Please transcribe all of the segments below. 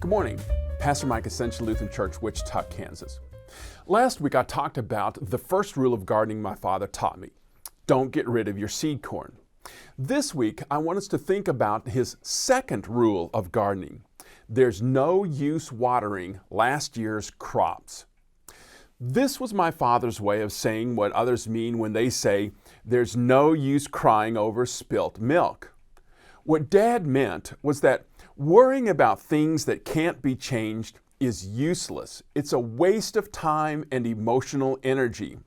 Good morning. Pastor Mike, Ascension Lutheran Church, Wichita, Kansas. Last week I talked about the first rule of gardening my father taught me. Don't get rid of your seed corn. This week I want us to think about his second rule of gardening. There's no use watering last year's crops. This was my father's way of saying what others mean when they say, there's no use crying over spilt milk. What Dad meant was that worrying about things that can't be changed is useless. It's a waste of time and emotional energy.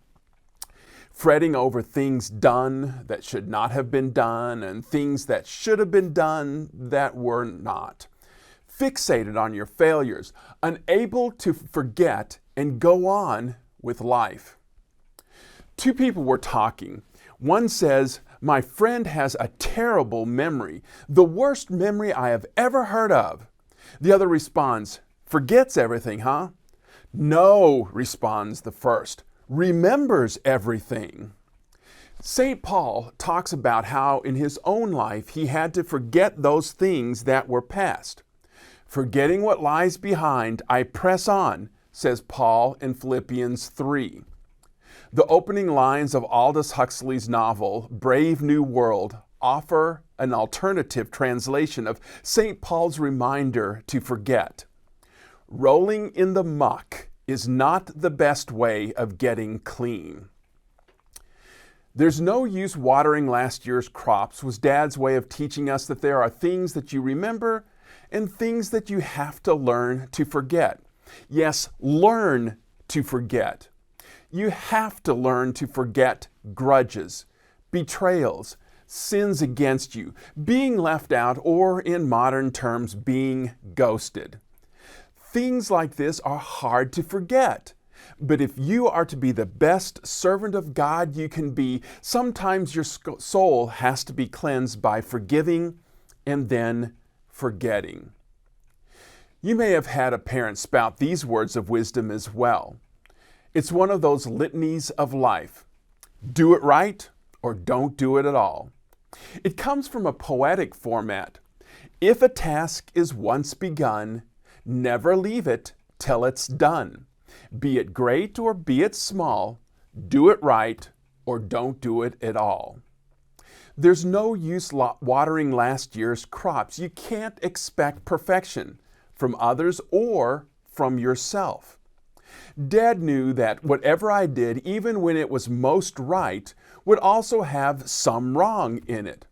Fretting over things done that should not have been done and things that should have been done that were not. Fixated on your failures, unable to forget and go on with life. Two people were talking. One says, "My friend has a terrible memory, the worst memory I have ever heard of." The other responds, "Forgets everything, huh?" "No," responds the first, "remembers everything." St. Paul talks about how in his own life he had to forget those things that were past. "Forgetting what lies behind, I press on," says Paul in Philippians 3. The opening lines of Aldous Huxley's novel, Brave New World, offer an alternative translation of St. Paul's reminder to forget. Rolling in the muck is not the best way of getting clean. There's no use watering last year's crops was Dad's way of teaching us that there are things that you remember and things that you have to learn to forget. Yes, learn to forget. You have to learn to forget grudges, betrayals, sins against you, being left out, or in modern terms, being ghosted. Things like this are hard to forget. But if you are to be the best servant of God you can be, sometimes your soul has to be cleansed by forgiving and then forgetting. You may have had a parent spout these words of wisdom as well. It's one of those litanies of life. Do it right or don't do it at all. It comes from a poetic format. If a task is once begun, never leave it till it's done. Be it great or be it small, do it right or don't do it at all. There's no use watering last year's crops. You can't expect perfection from others or from yourself. Dad knew that whatever I did, even when it was most right, would also have some wrong in it.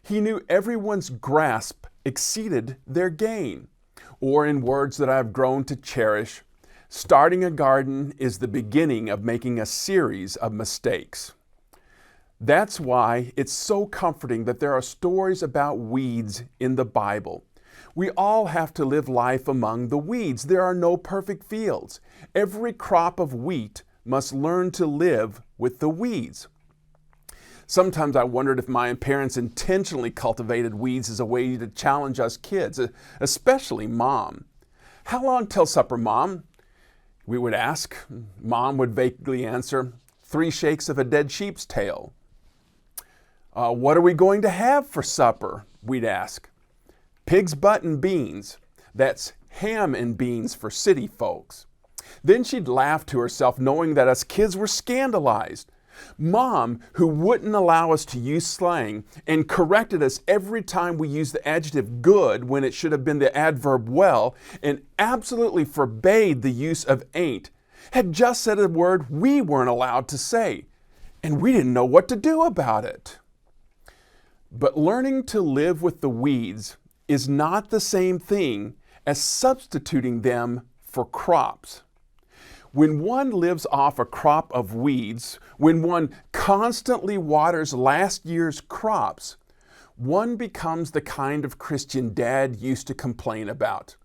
He knew everyone's grasp exceeded their gain. Or in words that I've grown to cherish, starting a garden is the beginning of making a series of mistakes. That's why it's so comforting that there are stories about weeds in the Bible. We all have to live life among the weeds. There are no perfect fields. Every crop of wheat must learn to live with the weeds. Sometimes I wondered if my parents intentionally cultivated weeds as a way to challenge us kids, especially Mom. "How long till supper, Mom?" we would ask. Mom would vaguely answer, "3 shakes of a dead sheep's tail." "What are we going to have for supper?" we'd ask. "Pig's butt and beans." That's ham and beans for city folks. Then she'd laugh to herself knowing that us kids were scandalized. Mom, who wouldn't allow us to use slang and corrected us every time we used the adjective good when it should have been the adverb well, and absolutely forbade the use of ain't, had just said a word we weren't allowed to say, and we didn't know what to do about it. But learning to live with the weeds is not the same thing as substituting them for crops. When one lives off a crop of weeds, when one constantly waters last year's crops, one becomes the kind of Christian Dad used to complain about.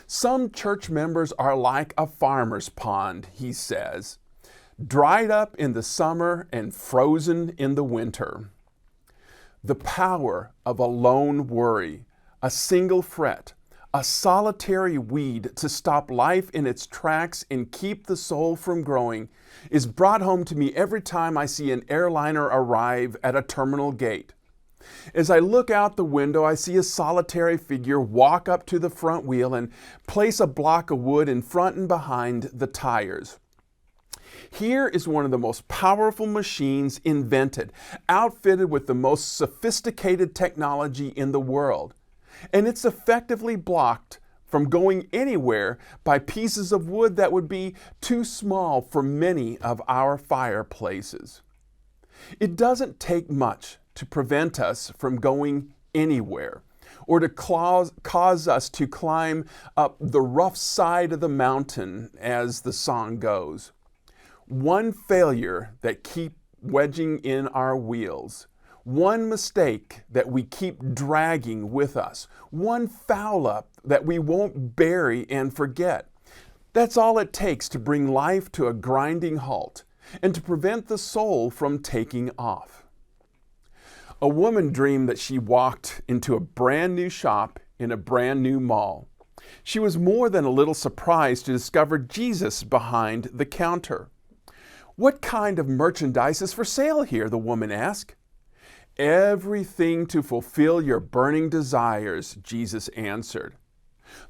Some church members are like a farmer's pond, he says, dried up in the summer and frozen in the winter. The power of a lone worry, a single fret, a solitary weed to stop life in its tracks and keep the soul from growing is brought home to me every time I see an airliner arrive at a terminal gate. As I look out the window, I see a solitary figure walk up to the front wheel and place a block of wood in front and behind the tires. Here is one of the most powerful machines invented, outfitted with the most sophisticated technology in the world. And it's effectively blocked from going anywhere by pieces of wood that would be too small for many of our fireplaces. It doesn't take much to prevent us from going anywhere, or to cause us to climb up the rough side of the mountain, as the song goes. One failure that keeps wedging in our wheels, one mistake that we keep dragging with us, one foul up that we won't bury and forget. That's all it takes to bring life to a grinding halt and to prevent the soul from taking off. A woman dreamed that she walked into a brand new shop in a brand new mall. She was more than a little surprised to discover Jesus behind the counter. "What kind of merchandise is for sale here?" the woman asked. "Everything to fulfill your burning desires," Jesus answered.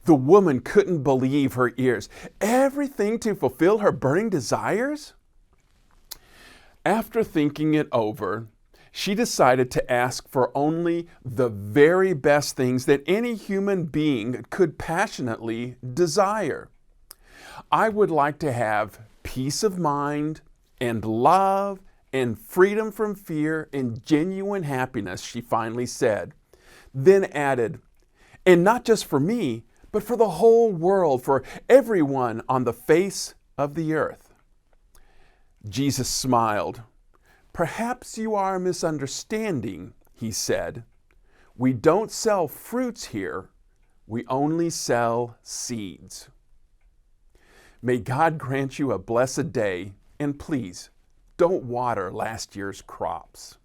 The woman couldn't believe her ears. Everything to fulfill her burning desires? After thinking it over, she decided to ask for only the very best things that any human being could passionately desire. "I would like to have peace of mind and love and freedom from fear and genuine happiness," she finally said. Then added, "And not just for me, but for the whole world, for everyone on the face of the earth." Jesus smiled. "Perhaps you are misunderstanding," he said. "We don't sell fruits here. We only sell seeds." May God grant you a blessed day, and please don't water last year's crops.